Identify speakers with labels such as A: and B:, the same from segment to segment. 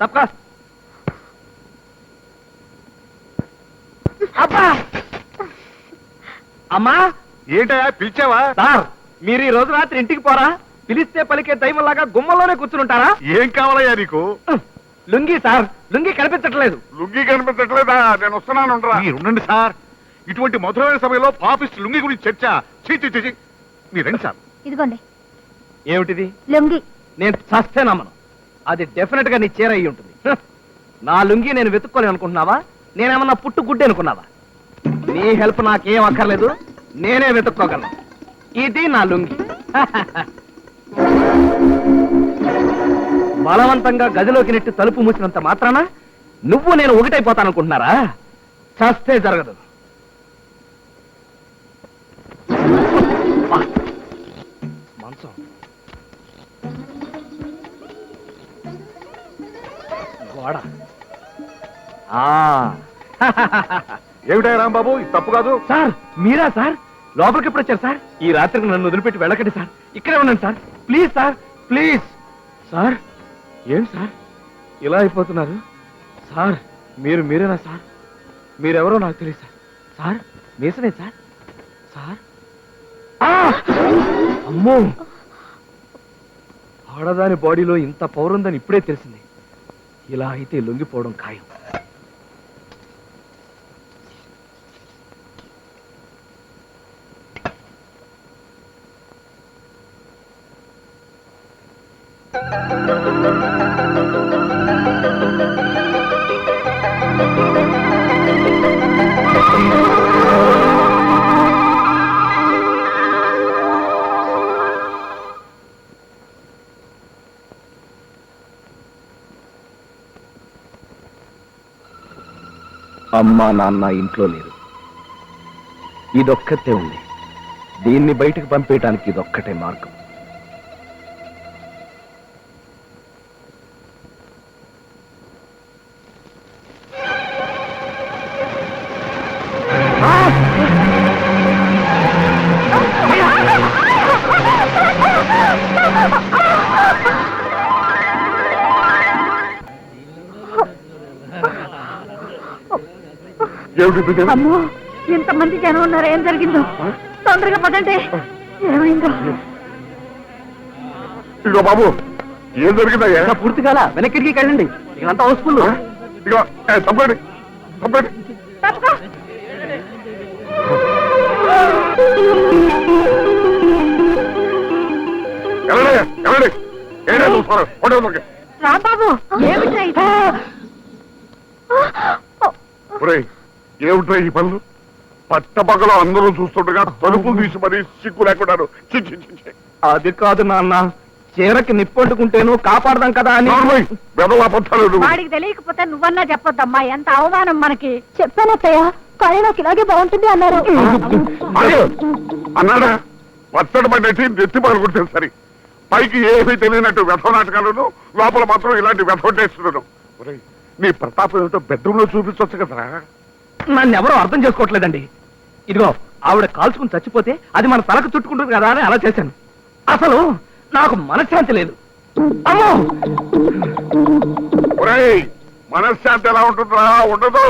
A: తప్పకా. అబ్బా అమ్మా.
B: ఏంటయా పిలిచావా?
A: సార్ మీరు ఈ రోజు రాత్రి ఇంటికి పోరా? పిలిస్తే పలికే దైవంలాగా గుమ్మలోనే కూర్చుంటారా?
B: ఏం కావాలయ్యా నీకు?
A: లుంగి సార్, లుంగి కనిపించట్లేదు.
B: లుంగి కనిపించట్లేదా? నేను వస్తున్నాను. ఉండండి సార్, ఇటువంటి మధురమైన సమయంలో పాపిస్ట్ లుంగి గురించి చర్చ. చీ మీరు రండి సార్.
C: ఇదిగోండి.
A: ఏమిటిది?
C: లుంగి.
A: నేను చస్తే నమ్మను. అది డెఫినెట్ గా నీ చీర అయి ఉంటుంది. నా లుంగి నేను వెతుక్కోలేను అనుకుంటున్నావా? నేనేమన్నా పుట్టు గుడ్డి అనుకున్నావా? నీ హెల్ప్ నాకేం అక్కర్లేదు, నేనే వెతుక్కోగలను. ఇది నా లుంగి. బలవంతంగా గదిలోకి నెట్టి తలుపు మూసినంత మాత్రాన నువ్వు నేను ఒకటైపోతాననుకుంటున్నారా? చస్తే జరగదు. మంచం, గోడ.
B: ఏమిటా రాంబాబు, ఇది తప్పు కాదు.
A: సార్ మీరా సార్? లోపలికి ఎప్పుడు వచ్చారు సార్? ఈ రాత్రికి నన్ను వదిలిపెట్టి వెళ్ళకండి సార్, ఇక్కడే ఉన్నాను sir. Please sir, please sir. ఏంటి సార్ ఇలా అయిపోతున్నారు? సార్ మీరేనా సార్? మీరెవరో నాకు తెలియదు సార్. సార్ మీసనే సార్? సార్ అమ్మో, ఆడదాని బాడీలో ఇంత పౌరుందని ఇప్పుడే తెలిసింది. ఇలా అయితే లొంగిపోవడం ఖాయం. అమ్మా నాన్న ఇంట్లో లేరు. ఇదొక్కతే ఉంది. దీన్ని బయటకు పంపేయటానికి ఇదొక్కటే మార్గం.
C: అమ్మో, ఇంతమంది జనం ఉన్నారు. ఏం జరిగిందో తొందరగా పదండి. ఏమైందో?
B: ఇదిగో బాబు, ఏం జరిగిందయ్యా?
A: పూర్తి కాల వెనక్కి వెళ్ళండి. ఇదంతా హౌస్ఫుల్.
B: ఇదిగో తప్పండి తప్పండి.
C: రాంబాబు, ఏమిటా
B: ఏమిట్రా ఈ పనులు? పట్టపక్కలో అందరూ చూస్తుండగా తలుపులు తీసి మరీ సిగ్గు లేకున్నారు.
A: అది కాదు నాన్న, చీరకి నిప్పొట్టుకుంటేను కాపాడదాం కదా అని.
C: వాడికి తెలియకపోతే నువ్వన్నా చెప్పొద్దమ్మా. ఎంత అవమానం మనకి. చెప్పానత్తయ్య, కానీ నాకు ఇలాగే బాగుంటుంది అన్నారు.
B: అన్నాడా? పచ్చడి పడినట్టు నెత్తి పగలుకుంటే సరే. పైకి ఏమీ తెలియనట్టు వ్యథ నాటకాలను, లోపల మాత్రం ఇలాంటి వ్యథ టేస్తున్నాను. నీ ప్రతాపం ఏమిటో బెడ్రూమ్ లో చూపించవచ్చు కదరా.
A: నన్ను ఎవరో అర్థం చేసుకోవట్లేదండి. ఇదిగో ఆవిడ కాల్చుకుని చచ్చిపోతే అది మన తలకు చుట్టుకుంటుంది కదా అని అలా చేశాను. అసలు నాకు మనశ్శాంతి లేదు. అమ్మో,
B: మనశ్శాంతి ఎలా ఉంటుందా? ఉండదు.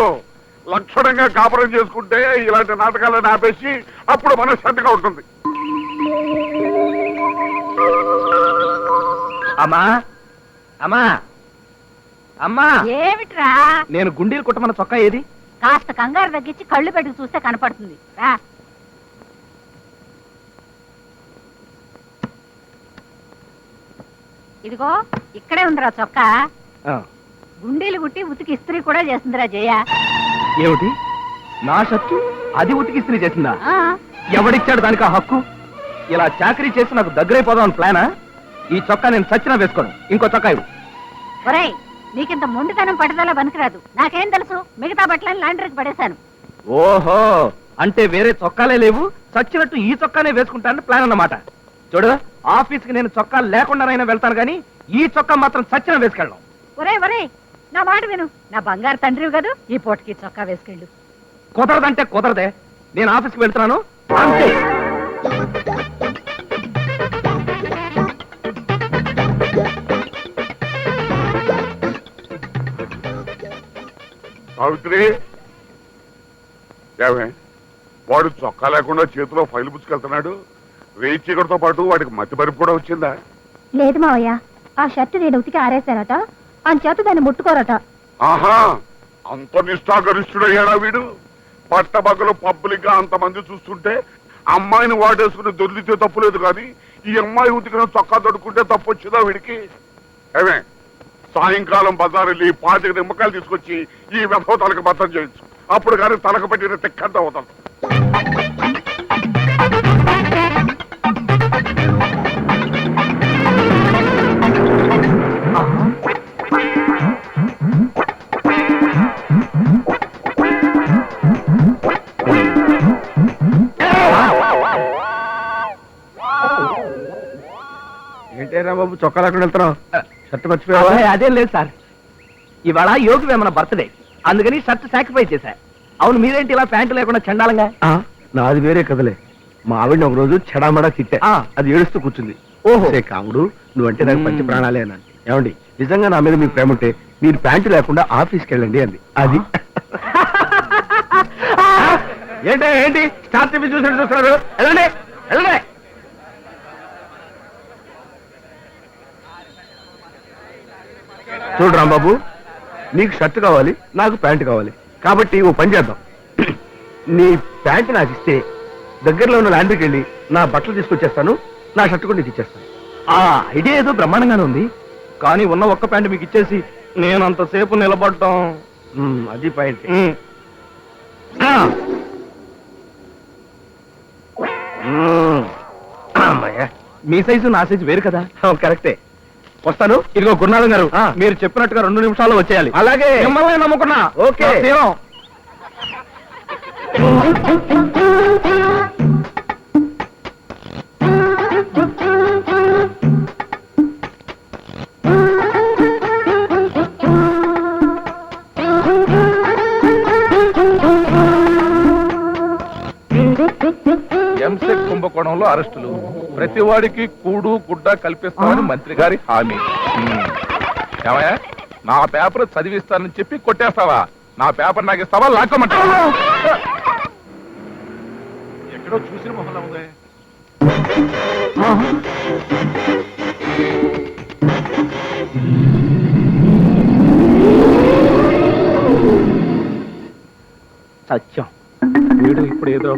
B: లక్షణంగా కాపురం చేసుకుంటే ఇలాంటి నాటకాలను ఆపేసి అప్పుడు మనశ్శాంతిగా ఉంటుంది.
A: అమ్మా అమ్మా అమ్మా,
C: ఏమిట్రా?
A: నేను గుండీలు కుట్టమన్న చొక్కా ఏది?
C: కాస్త కంగారు తగ్గించి కళ్ళు పెట్టుకు చూస్తే కనపడుతుంది. రా. ఇదిగో ఇక్కడే ఉందిరా చొక్కా. గుండీలు గుట్టి ఉతికి ఇస్త్రీ కూడా చేసిందిరా జయ.
A: ఏమిటి? నా షర్టు అది ఉతికి ఇస్త్రీ చేసిందా? ఎవడిచ్చాడు దానికి ఆ హక్కు? ఇలా చాకరీ చేసి నాకు దగ్గరైపోదామని ప్లానా? ఈ చొక్కా నేను చచ్చినా వేసుకోను. ఇంకో చొక్కా ఇవ్వు.
C: ఒరేయ్, నీకింత మొండితనం పట్టుదల పనికిరాదు. నాకేం తెలుసు? మిగతా బట్టలని లాండ్రీకి పడేశాను.
A: ఓహో, అంటే వేరే చొక్కాలే లేవు, చచ్చినట్టు ఈ చొక్కానే వేసుకుంటానని ప్లాన్ అన్నమాట. చూడు, ఆఫీస్కి నేను చొక్కా లేకుండానైనా వెళ్తాను, కానీ ఈ చొక్కా మాత్రం చచ్చిన వేసుకెళ్ళను.
C: ఒరేయ్, నా మాట విను. నా బంగారు తండ్రివి కదా, ఈ పూటకి చొక్కా వేసుకెళ్ళు.
A: కుదరదంటే కుదరదే. నేను ఆఫీస్కి వెళ్తున్నాను అంతే.
B: సావిత్రి ఏమే వాడు చొక్కా లేకుండా చేతిలో ఫైల్ పుచ్చుకెళ్తున్నాడు. రేయి చీకటితో పాటు వాడికి మతి మరుపు కూడా వచ్చిందా?
C: లేదు మావయ్య, ఆ షర్ట్ నేను ఉతికి ఆరేశారట, అంచేత దాన్ని ముట్టుకోరట.
B: ఆహా, అంత నిష్ఠాగరిష్ఠుడయ్యాడా వీడు? పట్టబగలు పబ్లిక్ గా అంతమంది చూస్తుంటే అమ్మాయిని వాడేసుకుని దొర్లితే తప్పులేదు కానీ ఈ అమ్మాయి ఉతికిన చొక్కా దొడుకుంటే తప్పు వచ్చిందా వీడికి? ఏమే, సాయంకాలం బజారెళ్ళి 25 నిమ్మకాయలు తీసుకొచ్చి ఈ వెధవ తలకు బద్దం చేయొచ్చు. అప్పుడు కానీ తలకు పెట్టిన తెక్కంత అవుతాం.
A: ఏంటేరా బాబు చొక్కా లేకుండా వెళ్తున్నావు? షర్ట్ మర్చిపోయావా? అదేం లేదు సార్, ఇవాళ యోగి వేమన బర్త్డే, అందుకని షర్ట్ సాక్రిఫైస్ చేశా. అవును, మీరేంటి ఇలా ప్యాంటు లేకుండా చండాలంగా? నాది వేరే కదలే, మా ఆవిడని ఒక రోజు చెడామడా తిట్టా, అది ఏడుస్తూ కూర్చుంది. ఓహో కాముడు, నువ్వంటే నాకు పంచి ప్రాణాలే అన్నాను. ఏమండి, నిజంగా నా మీద మీకు ప్రేమ ఉంటే మీరు ప్యాంటు లేకుండా ఆఫీస్కి వెళ్ళండి అంది. అది ఏంటి ఏంటి స్టార్ టీవీ చూసినట్టు చూస్తున్నారు? వెళ్ళండి వెళ్ళండి. చూడు రాంబాబు, నీకు షర్ట్ కావాలి, నాకు ప్యాంటు కావాలి, కాబట్టి ఓ పని చేద్దాం. నీ ప్యాంటు నాకు ఇస్తే దగ్గరలో ఉన్న లాండ్రీకి వెళ్ళి నా బట్టలు తీసుకొచ్చేస్తాను, నా షర్ట్ కూడా నీకు ఇచ్చేస్తాను. ఆ ఐడియా ఏదో బ్రహ్మాండంగానే ఉంది, కానీ ఉన్న ఒక్క ప్యాంటు మీకు ఇచ్చేసి నేను అంతసేపు నిలబడటం అది పాయింట్. మీ సైజు నా సైజు వేరు కదా? కరెక్టే. వస్తాను. ఇదిగో గురునాథం గారు, మీరు చెప్పినట్టుగా 2 నిమిషాల్లో వచ్చేయాలి. అలాగే, మిమ్మల్ని నమ్ముకున్నా. ఓకే.
D: ఎంసెట్ కుంభకోణంలో అరెస్టులు, ప్రతి వాడికి కూడు గుడ్డ కల్పిస్తామని మంత్రి గారి హామీ. ఏమయ్యా, నా పేపర్ చదివిస్తానని చెప్పి కొట్టేస్తావా? నా పేపర్ నాకు ఇస్తావా, లాక్కోమంటావా? ఎక్కడో చూసిన మొహంలో ఉంది.
A: సత్యం, వీడు ఇప్పుడు ఏదో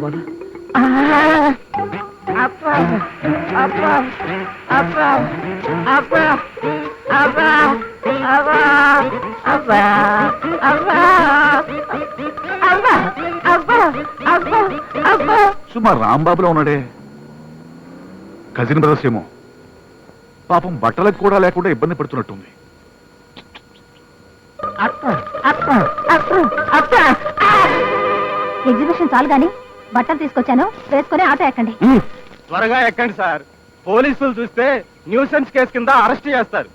D: సుమా రాంబాబులో ఉన్నాడే, కజిన్ బ్రదర్స్ ఏమో. పాపం బట్టలకు కూడా లేకుండా ఇబ్బంది పడుతున్నట్టుంది.
C: ఎగ్జిబిషన్ చాలు గాని బట్టలు తీసుకొచ్చాను, వేసుకుని ఆటో ఎక్కండి.
A: త్వరగా ఎక్కండి సార్, పోలీసులు చూస్తే న్యూసెన్స్ కేసు కింద అరెస్ట్ చేస్తారు.